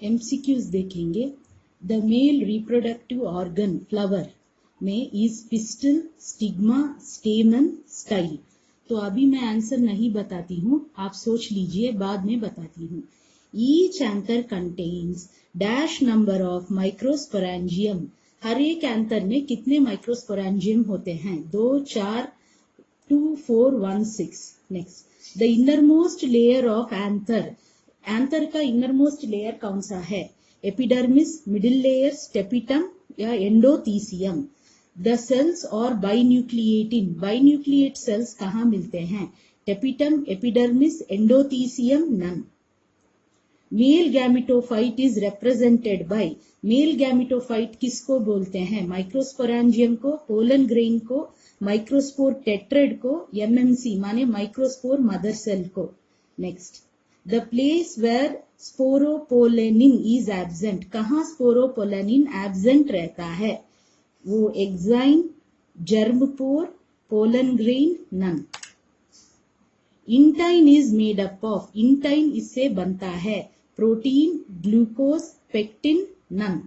MCQs देखेंगे। The male reproductive organ flower में is pistil, stigma, stamen, style. तो अभी मैं आंसर नहीं बताती हूँ, आप सोच लीजिए, बाद में बताती हूँ। Each anther contains dash number of microsporangium. हर एक एंथर में कितने माइक्रोस्पोरेंजियम होते हैं? 2, 4, 2, 4, 1, 6। Next, the innermost layer of anther. Anther का इनरमोस्ट लेयर कौन सा है? एपिडर्मिस, मिडिल लेयर, स्टेपिटम या एंडोथीसियम। द सेल्स और बाइन्यूक्लिएटिन। बाइन्यूक्लिएट सेल्स कहाँ मिलते हैं? Tapetum, epidermis, endothecium, none. Male gametophyte is represented by. Male gametophyte किसको बोलते हैं? माइक्रोस्पोरेंजियम को, पोलन ग्रेन को, माइक्रोस्पोर टेट्रेड को, एमएमसी माने माइक्रोस्पोर मदर सेल को। Next, the place where sporopollenin is absent. कहाँ स्पोरोपोलेनिन एब्सेंट रहता है? वो exine, germ pore, pollen grain, none. Intine is made up of. Intine इससे बनता है प्रोटीन, ग्लूकोज, पेक्टिन, नन।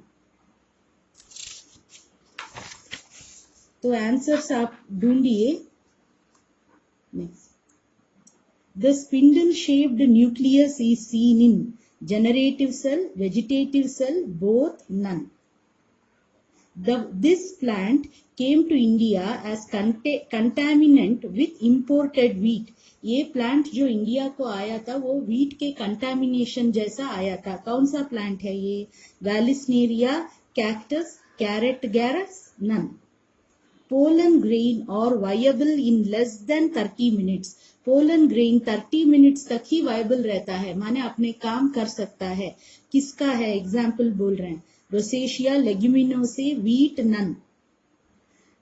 तो आंसर्स आप ढूंढिए। Next, the spindle shaped nucleus is seen in generative cell, vegetative cell, both, none. This plant came to India as contaminant with imported wheat. ये plant जो India को आया था वो wheat के कंटामिनेशन जैसा आया था। कौन सा प्लांट है ये? Vallisneria, cactus, carrot grass, none. Pollen grain are viable in less than 30 minutes. Pollen grain 30 minutes तक ही वायबल रहता है, माने अपने काम कर सकता है। किसका है? एग्जाम्पल बोल रहे हैं, Rosaceae, Leguminosae, wheat, none.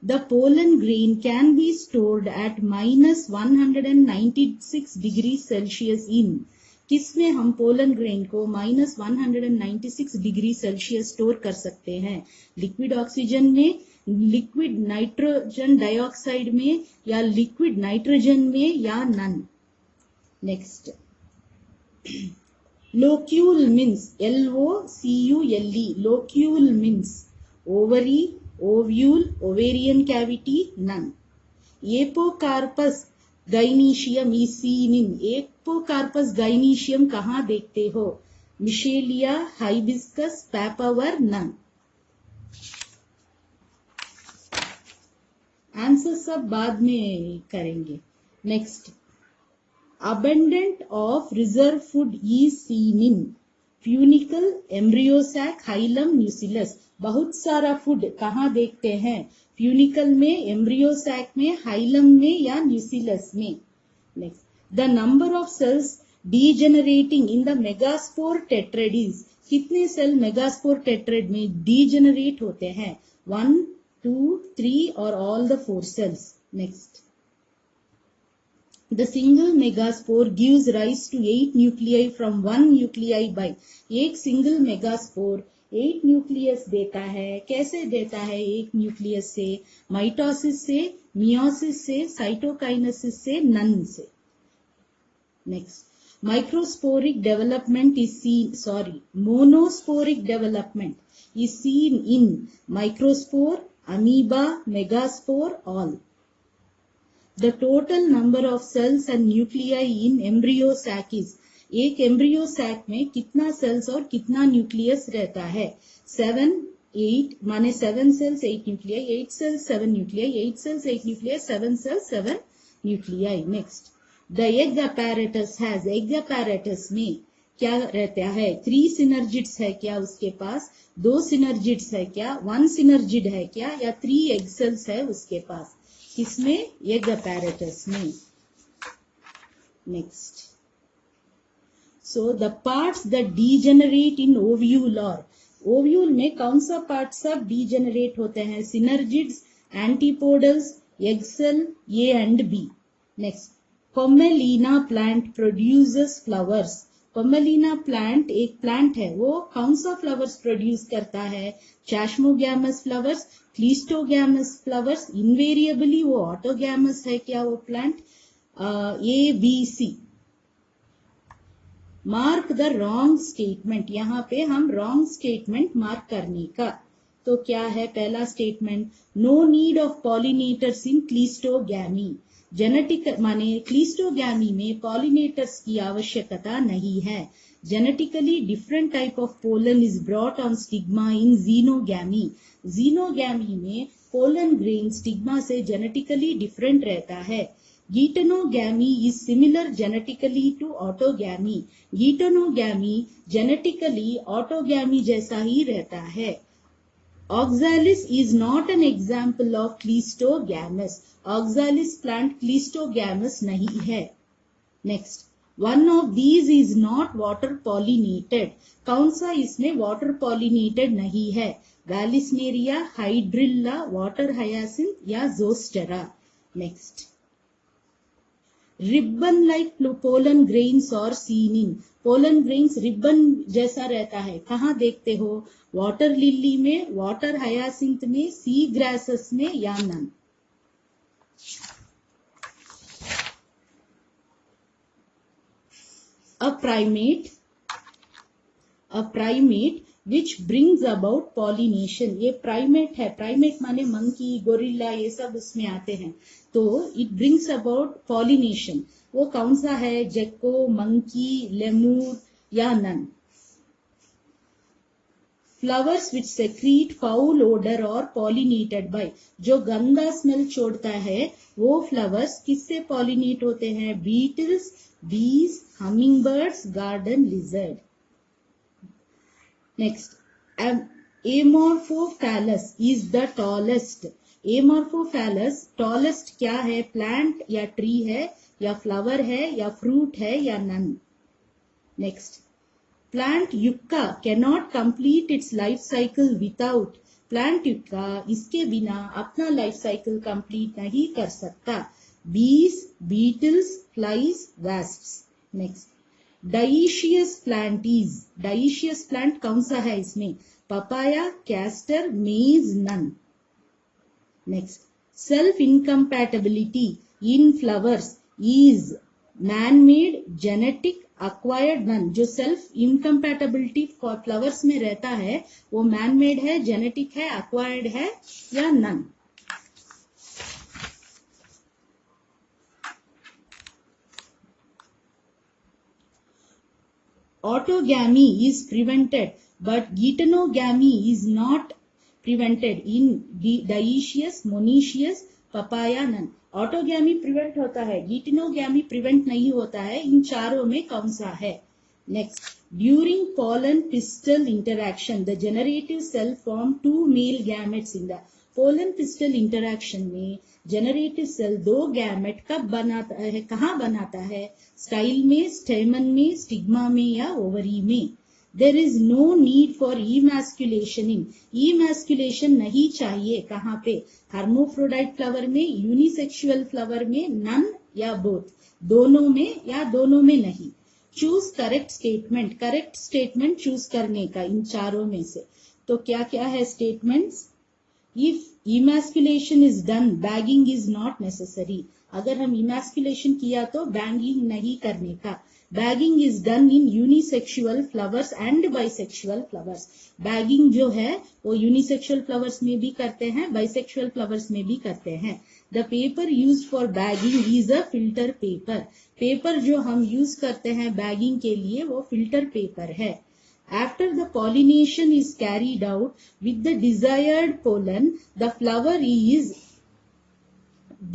The pollen grain can be stored at -196 degree Celsius in. किसमें हम पोलन ग्रेन को -196 डिग्री सेल्सियस स्टोर कर सकते हैं? लिक्विड ऑक्सीजन में, लिक्विड नाइट्रोजन डाइऑक्साइड में, या लिक्विड नाइट्रोजन में, या none. Next, locule means LOCULE। Locule means ovary, ovule, ovarian cavity, none. Apocarpous gynoecium is seen in. Apocarpous gynoecium कहाँ देखते हो? Michelia, hibiscus, papaver, none. Answer सब बाद में करेंगे। Next, abundant of reserve food is seen in funicle, embryo sac, hilum, nucellus. बहुत सारा food कहाँ देखते हैं? फ्यूनिकल में, एम्ब्रियोसैक में, हाइलम में, या न्यूसिलस में। Next, the number of cells degenerating in the megaspore tetrad is. कितने सेल मेगास्पोर टेट्रेड में डीजेनरेट होते हैं? 1, 2, 3 और all the 4 cells. Next, the single megaspore gives rise to 8 nuclei from 1 nuclei by. एक single megaspore 8 nucleus देता है। कैसे देता है? एक न्यूक्लियस से, माइटोसिस से, मियोसिस से, साइटोकाइनेसिस से, नन से। Next, microsporic development is seen, monosporic development is seen in microspore, amoeba, megaspore, all. The total number of cells and nuclei in embryo sac is. एक एम्ब्रियो सैक में कितना sales और कितना nucleus रहता है? 7, 8 माने 7 cells 8 nuclei, 8 cells 7 nuclei, 8 cells 8 nuclei, 7 cells 7 nuclei. Next, the egg apparatus has. egg apparatus में क्या रहता है? 3 synergids है क्या उसके पास? 2 synergids है क्या? 1 synergid है क्या? या 3 egg cells है उसके पास? किसमें? egg apparatus में। Next, so the parts that degenerate in ovule or. Ovule में कौन सा पार्ट सब डीजेनरेट होते हैं? Synergids, antipodals, egg cell, A and B. Next, Commelina plant produces flowers. Commelina plant एक प्लांट है, वो कौन सा फ्लावर्स प्रोड्यूस करता है? Chasmogamous flowers, cleistogamous flowers, invariably वो ऑटोगैमस है क्या वो plant? A, B, C। Mark the wrong statement, यहाँ पे हम रॉन्ग स्टेटमेंट मार्क करने का। तो क्या है पहला statement, no need of pollinators in cleistogamy, genetic माने क्लिस्टोगैमी में पॉलिनेटर्स की आवश्यकता नहीं है। Genetically different type of pollen is brought on stigma in xenogamy, xenogamy में पोलन ग्रेन स्टिग्मा से जेनेटिकली डिफरेंट रहता है। Geitonogamy is similar genetically to autogamy, geitonogamy genetically autogamy जैसा ही रहता है। Oxalis is not an example of Cleistogamous, Oxalis plant Cleistogamous नहीं है। Next, one of these is not water pollinated, कौन सा इसमें water pollinated नहीं है, Vallisneria, Hydrilla, water hyacinth या Zostera। Next, ribbon like pollen grains or seen in, pollen grains ribbon जैसा रहता है, कहाँ देखते हो, वाटर लिली में, वाटर हयासिंथ में, सी ग्रासेस में या none. A primate which brings about pollination, ये प्राइमेट है, प्राइमेट माने मंकी, गोरिल्ला, ये सब उसमें आते हैं। तो इट ब्रिंग्स अबाउट पॉलिनेशन, वो कौन सा है, जेको, मंकी, लेमूर या none. Flowers which secrete foul odour और पॉलिनेटेड बाय, जो गंदा स्मेल छोड़ता है वो फ्लावर्स किससे पॉलिनेट होते हैं, बीटल्स, बीज, humming birds, garden lizard. Next, amorphophallus is the tallest, amorphophallus tallest क्या है, प्लांट या ट्री है या फ्लावर है या फ्रूट है या none. Next, plant yucca cannot complete its life cycle without, plant yucca इसके बिना अपना लाइफ साइकिल कंप्लीट नहीं कर सकता, bees, beetles, flies, wasps. Next, dioecious plant is, dioecious plant कौन सा है इसमें, papaya, castor, maize, none. Next, self incompatibility in flowers is man made, genetic, acquired, none. जो सेल्फ इनकम्पैटिबिलिटी फ्लावर्स में रहता है वो मैन मेड है, जेनेटिक है, अक्वायर्ड है या none. Autogamy is prevented, but geitonogamy is not prevented in dioecious, monoecious, papaya, none. Autogamy prevent होता है, गीटिनोगैमी प्रिवेंट नहीं होता है, इन चारों में कौन सा है। Next, during pollen pistil interaction the generative cell form two male gametes in the, pollen pistil interaction में जेनरेटिव सेल दो गैमेट कब बनाता है, कहाँ बनाता है, स्टाइल में, स्टेमन में, स्टिग्मा में या ओवरी में। There is no need for emasculation in, emasculation नहीं चाहिए, कहाँ पे, हर्मोफ्रोडाइट फ्लावर में, यूनिसेक्सुअल फ्लावर में, नन या बोथ, दोनों में या दोनों में नहीं। Choose correct statement, correct statement choose करने का इन चारों में से। तो क्या क्या है statements, If emasculation is done, bagging is not necessary. अगर हम emasculation किया तो bagging नहीं करने का। Bagging is done in unisexual flowers and bisexual flowers. Bagging जो है वो unisexual flowers में भी करते हैं, bisexual flowers में भी करते हैं। The paper used for bagging is a filter paper. Paper जो हम use करते हैं bagging के लिए वो filter paper है। After the pollination is carried out with the desired pollen, the flower is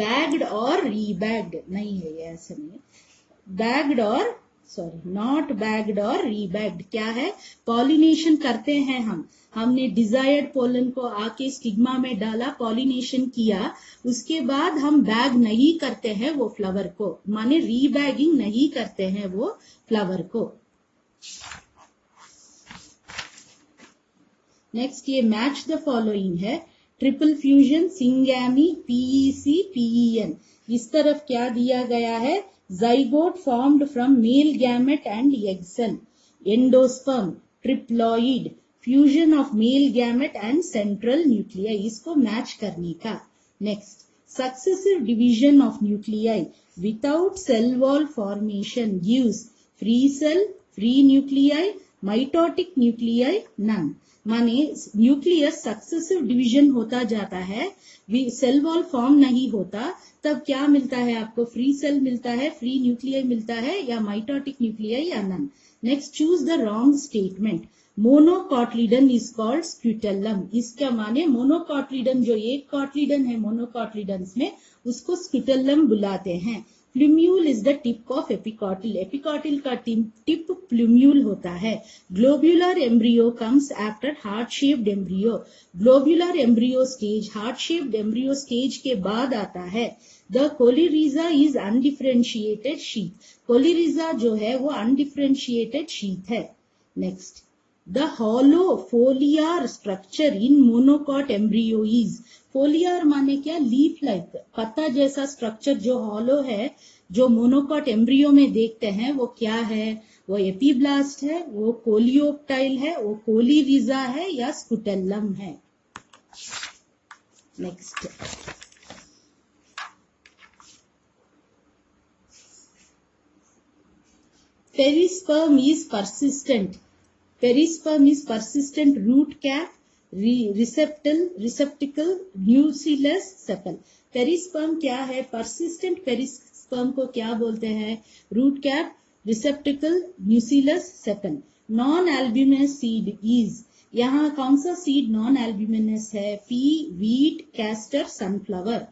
bagged or rebagged. नहीं है ये ऐसा नहीं है, bagged और not bagged or rebagged। क्या है, pollination करते हैं हमने desired pollen को आके स्टिग्मा में डाला, pollination किया, उसके बाद हम बैग नहीं करते हैं वो फ्लावर को, माने रीबैगिंग नहीं करते हैं वो फ्लावर को। नेक्स्ट, ये मैच द फॉलोइंग है, triple fusion, syngamy, PEC, PEN. इस तरफ क्या दिया गया है, zygote formed from male gamete and egg cell, endosperm, triploid, fusion of male gamete and central nuclei, इसको मैच करने का। Next, successive division of nuclei without cell wall formation gives free cell, free nuclei, mitotic nuclei none. माने nucleus successive division होता जाता है, cell wall form नहीं होता, तब क्या मिलता है आपको? फ्री सेल मिलता है, फ्री न्यूक्लियाई मिलता है, या माइटोटिक न्यूक्लियाई या none. Next, choose the wrong statement. Monocotyledon is called scutellum. इसका माने मोनोकॉटलीडन, जो एक कॉटलीडन है मोनोकॉटलीडन्स में, उसको स्क्यूटेलम बुलाते हैं। Plumule is the tip of epicotyl. Epicotyl का टिप प्लूम्यूल होता है। Globular embryo comes after heart shaped embryo. Globular embryo stage heart shaped embryo stage के बाद आता है। The coleorhiza is undifferentiated sheath. Coleorhiza जो है वो अनडिफरेंशिएटेड शीथ है। Next, the hollow foliar structure in monocot embryo is. Foliar माने क्या? लीफ लाइक, पत्ता जैसा स्ट्रक्चर जो हॉलो है, जो मोनोकॉट एम्ब्रियो में देखते हैं, वो क्या है? वो एपीब्लास्ट है, वो कोलियोप्टाइल है, वो कोलिरीजा है, या स्कुटेलम है। Next, perisperm is persistent. Perisperm is persistent root cap, receptacle, nucellus, sepal. Perisperm क्या है? persistent पेरिस्पर्म को क्या बोलते हैं? Root cap, receptacle, nucellus, sepal. Non albuminous seed is, यहाँ कौन सा सीड नॉन एल्ब्यूमिनस है? Pea, wheat, castor, sunflower.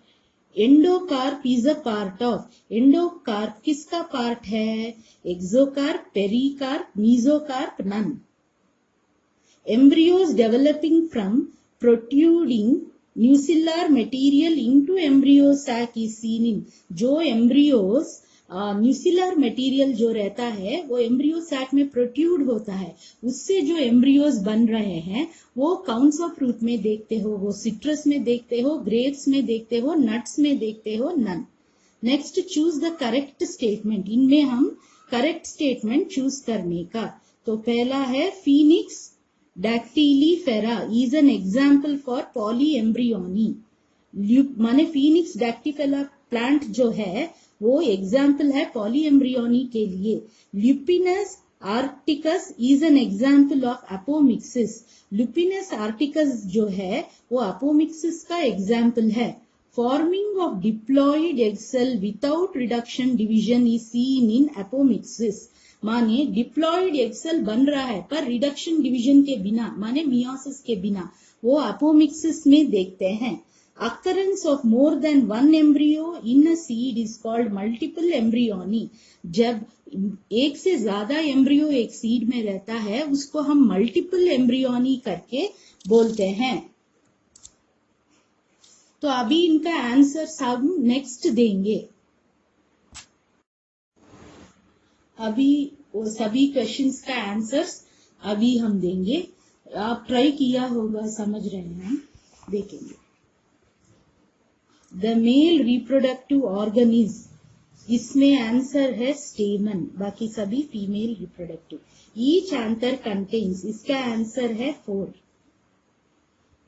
Endocarp is a part of. Endocarp किसका पार्ट है? Exocarp, pericarp, mesocarp, none. Embryos developing from protruding nucellar material into embryo sac is seen in। जो embryos न्यूसिलर material जो रहता है वो embryo sac में protrude होता है, उससे जो एम्ब्रियोज बन रहे हैं वो कौन सा फ्रूट में देखते हो? वो सिट्रस में देखते हो, ग्रेप्स में देखते हो, नट्स में देखते हो, none. Next, choose the correct statement. इनमें हम करेक्ट स्टेटमेंट चूज करने का, तो पहला है Phoenix Dactylifera is an example for polyembryony। माने फिनिक्स डैक्टिफेला प्लांट जो है वो एग्जाम्पल है पॉलीएम्ब्रियोनी के लिए। Lupinus arcticus is an example of apomixis. Lupinus arcticus जो है वो अपोमिक्सिस का एग्जाम्पल है। Forming of diploid egg cell without reduction division is seen in apomixis. माने डिप्लॉइड एग सेल बन रहा है पर रिडक्शन डिवीजन के बिना, माने मियोसिस के बिना, वो अपोमिक्सिस में देखते हैं। Occurrence of more than one embryo in a seed is called multiple embryony। जब एक से ज्यादा एम्ब्रियो एक सीड में रहता है उसको हम मल्टीपल एम्ब्रियोनी करके बोलते हैं। तो अभी इनका आंसर हम नेक्स्ट देंगे। अभी वो सभी क्वेश्चंस का आंसर्स अभी हम देंगे। आप ट्राई किया होगा, समझ रहे हैं, देखेंगे। The male reproductive organ is, इसमें आंसर है स्टेमन, बाकी सभी female reproductive. Each anther contains, इसका आंसर है 4।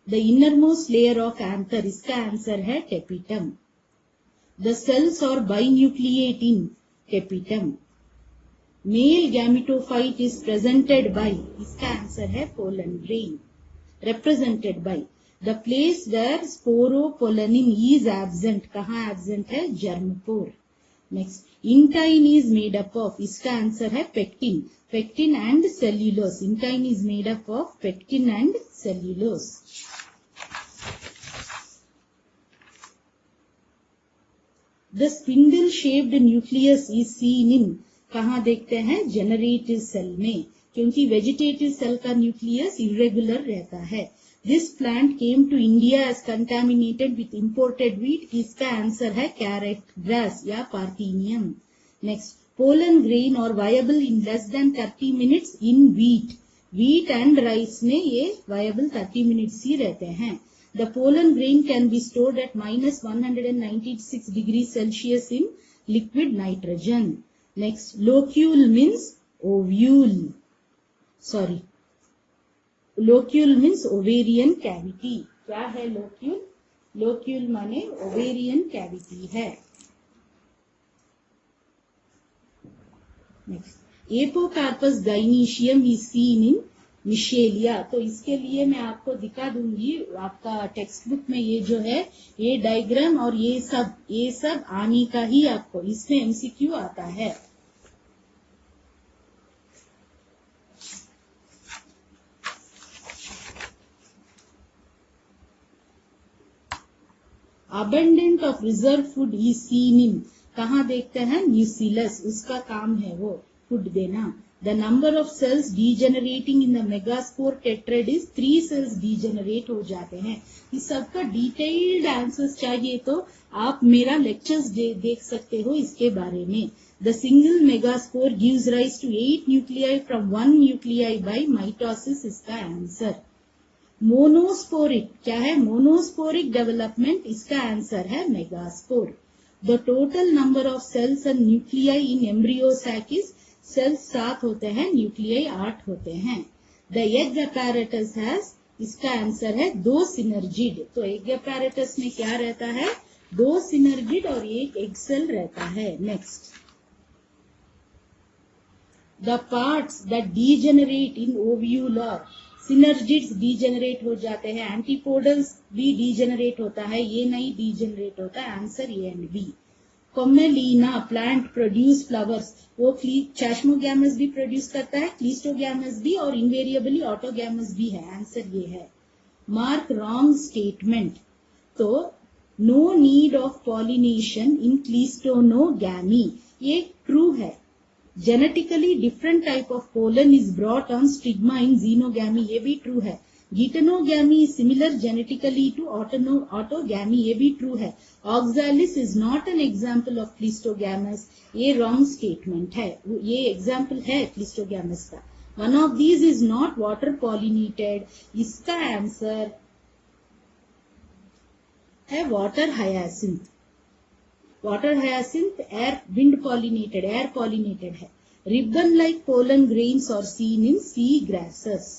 The innermost layer of anther, इसका आंसर है tapetum. The cells are binucleate in tapetum. Male gametophyte is presented by, इसका answer है pollen grain. Represented by the place where sporopollenin is absent, कहाँ absent है? Germ pore. Next, intine is made up of, इसका answer है pectin. Pectin and cellulose, intine is made up of pectin and cellulose. The spindle shaped nucleus is seen in, कहाँ देखते हैं? Generative cell में, क्योंकि vegetative cell का nucleus irregular रहता है। This plant came to India as contaminated with imported wheat, इसका answer है कैरेट ग्रास या parthenium. Next, pollen grain are viable in less than 30 minutes in wheat. Wheat and rice में ये viable 30 minutes ही रहते हैं। The pollen grain can be stored at -196 degree Celsius in liquid nitrogen. Next, locule means ovule. Sorry, locule means ovarian cavity. क्या है locule? Locule माने ovarian cavity है। Next, apocarpous gynoecium is seen in Michelia. तो इसके लिए मैं आपको दिखा दूंगी, आपका टेक्स्ट बुक में ये जो है ये डायग्राम और ये सब आने का ही आपको इसमें एमसीक्यू आता है। Abundant of reserve food is seen in, कहाँ देखते हैं, न्यूसिलस, उसका काम है वो फूड देना। The number of cells degenerating in the megaspore tetrad is 3 cells degenerate हो जाते हैं। इस सबका डिटेल्ड आंसर्स चाहिए तो आप मेरा लेक्चर्स देख सकते हो इसके बारे में। The single megaspore gives rise to 8 nuclei from 1 nuclei by mitosis, इसका आंसर। मोनोस्पोरिक क्या है, मोनोस्पोरिक डेवलपमेंट, इसका आंसर है megaspore. The total number of cells and nuclei in embryo sac is, cells 7 होते हैं, न्यूक्लियाई 8 होते हैं। द एग अपैरेटस हैज, इसका आंसर है 2 सिनर्जिड। तो एग अपैरेटस में क्या रहता है, 2 सिनर्जिड और 1 एग सेल रहता है। Next, the parts that degenerate in ovular, synergids degenerate हो जाते हैं, एंटीपोडल्स भी डीजेनरेट होता है, ये नहीं डीजेनरेट होता है, answer A and B. Commelina plant produce flowers, वो चैस्मोगैमस भी प्रोड्यूस करता है, क्लिस्टोगैमस भी और इनवेरिएबली ऑटोगैमस भी है, आंसर ये है। मार्क रॉन्ग स्टेटमेंट, तो no need of pollination in cleistogamy, ये ट्रू है। Genetically different type of pollen is brought on stigma in xenogamy, ये भी ट्रू है। Geitonogamy is similar genetically to autogamy, ये भी ट्रू है। Oxalis is not an example of cleistogamous, ये wrong statement है, ये एग्जाम्पल है क्लिस्टोगैमस का। One of these is not water pollinated, इसका आंसर है water hyacinth. Water hyacinth air wind pollinated, air pollinated है। Ribbon like pollen grains are seen in sea grasses.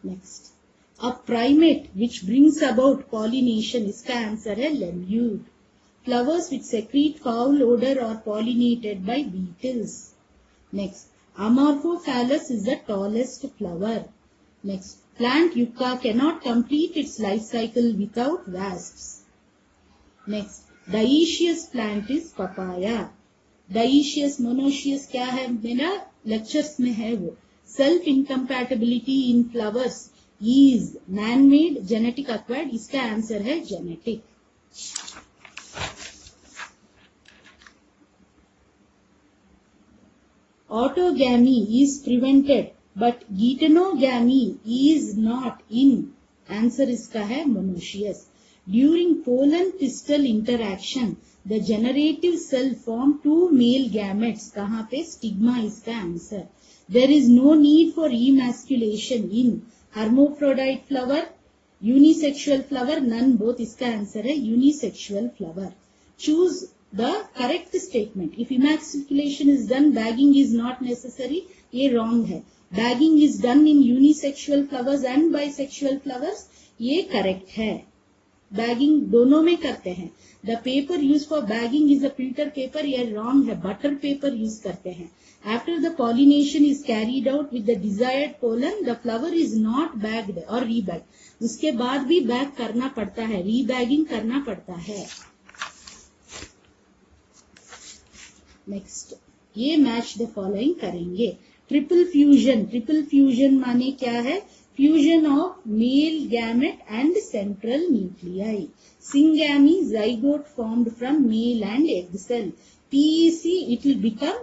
Next, a primate which brings about pollination, इसका answer है lemur. Flowers which secrete foul odour और pollinated by beetles. Next, Amorphophallus is the tallest flower. Next, plant yucca cannot complete its life cycle without wasps. Next, dioecious plant is papaya. Dioecious, monoecious क्या है, मेरा lectures में है वो। Self incompatibility in flowers is man-made, genetic acquired, इसका answer है genetic. Autogamy is prevented but geitonogamy is not in, answer इसका है monoecious. During pollen pistil interaction the generative cell form 2 male gametes, कहाँ पे, stigma इसका answer. There is no need for emasculation in hermaphrodite flower, unisexual flower, none, both, इसका answer है unisexual flower. Choose the correct statement. If emasculation is done, bagging is not necessary, ये wrong है. Bagging is done in unisexual flowers and bisexual flowers, ये correct है. Bagging दोनों में करते हैं. The paper used for bagging is a filter paper, ये wrong है. Butter paper use करते हैं. After the pollination is carried out with the desired pollen, the flower is not bagged or rebagged. उसके बाद भी bag करना पड़ता है, rebagging करना पड़ता है. नेक्स्ट, ये मैच द फॉलोइंग करेंगे. ट्रिपल फ्यूजन माने क्या है, fusion of male gamete and central nuclei. Syngamy, zygote formed from male and egg cell. PEC, it will become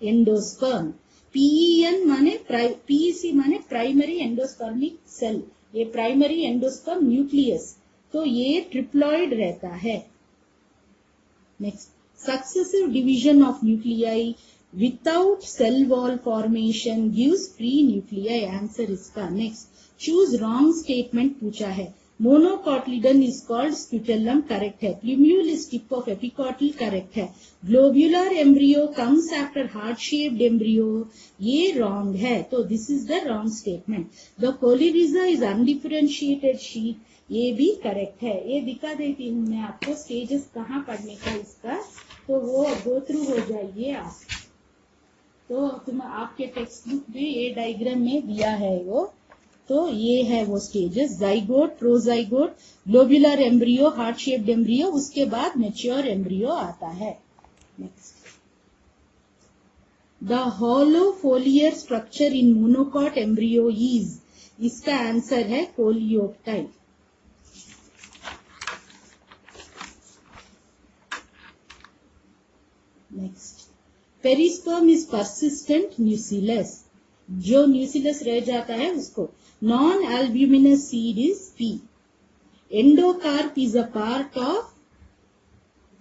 endosperm. PEN माने PEC माने प्राइमरी एंडोस्पर्मिक सेल, ये primary endosperm nucleus, तो ये triploid रहता है. Next, successive division of nuclei without cell wall formation gives free nuclei, answer इसका. Next, choose wrong statement पूछा है. Monocotyledon is called scutellum, correct है. Plumule is tip of epicotyl, correct है. Globular embryo comes after heart shaped embryo, ये wrong है, तो this is the wrong statement. The coleoriza is undifferentiated sheath, ये भी correct है। ये दिखा देती हूँ मैं आपको स्टेजेस कहाँ पढ़ने का इसका, तो वो गो थ्रू हो जाइए आप। तो तुम आपके टेक्स्ट बुक में ये डायग्राम में दिया है वो, तो ये है वो stages, zygote, prozygote, globular embryo, heart shaped embryo, उसके बाद मैच्योर एम्ब्रियो आता है। Next, the hollow foliar structure in monocot embryo is, इसका आंसर है coleoptile. Next, perisperm is persistent nucellus, जो न्यूसिलस रह जाता है उसको। Non albuminous seed is pea. Endocarp is a part of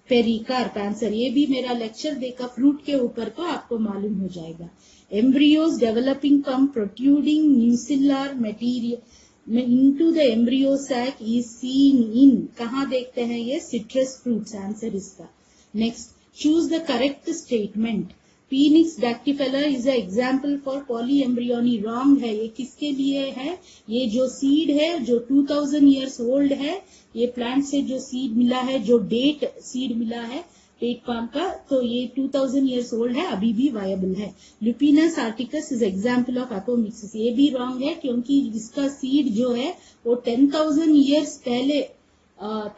pericarp, answer. ये भी मेरा लेक्चर देखा फ्रूट के ऊपर, तो आपको मालूम हो जाएगा। Embryos developing from protruding nucellar material into the embryo sac is seen in, कहाँ देखते हैं ये, सिट्रस फ्रूट्स, आंसर इसका। Next, choose the correct statement. Phoenix dactyphala is an example for polyembryony, wrong है। ये किसके लिए है, ये जो सीड है जो 2000 years old है, ये प्लांट से जो सीड मिला है, जो डेट सीड मिला है डेट पाम का, तो ये 2000 years old है, अभी भी वायबल है। Lupinus articus is example of apomixis, ये भी रॉन्ग है क्योंकि इसका सीड जो है वो 10,000 years पहले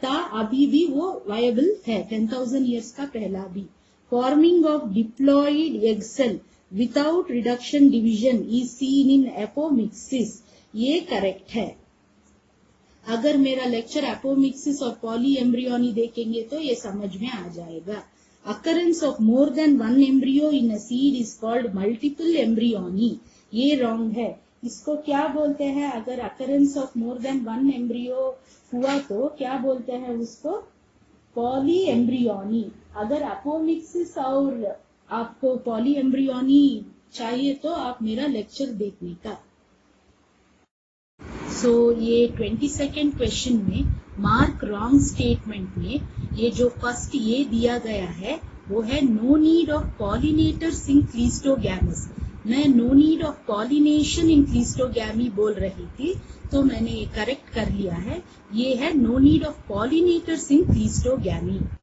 था, अभी भी वो वायबल है, 10,000 years का पहला भी। Forming of diploid egg cell without reduction division is seen in apomixis, ये करेक्ट है। अगर मेरा लेक्चर एपोमिक्सिस और पॉलीएम्ब्रियोनी देखेंगे तो ये समझ में आ जाएगा। Occurrence of more than one embryo in a seed is called multiple embryony, ये रॉन्ग है। इसको क्या बोलते हैं, अगर occurrence of more than one embryo हुआ तो क्या बोलते हैं उसको, पॉली एम्ब्रियोनी। अगर एपोमिक्सिस और आपको पॉली एम्ब्रियोनी चाहिए तो आप मेरा लेक्चर देखने का। सो ये 22nd क्वेश्चन में मार्क रॉन्ग स्टेटमेंट में ये जो फर्स्ट ये दिया गया है वो है no need of pollinators in cleistogamous. मैं no need of pollination in cleistogamy बोल रही थी, तो मैंने ये करेक्ट कर लिया है। ये है no need of pollinators in क्लीस्टोगैमी।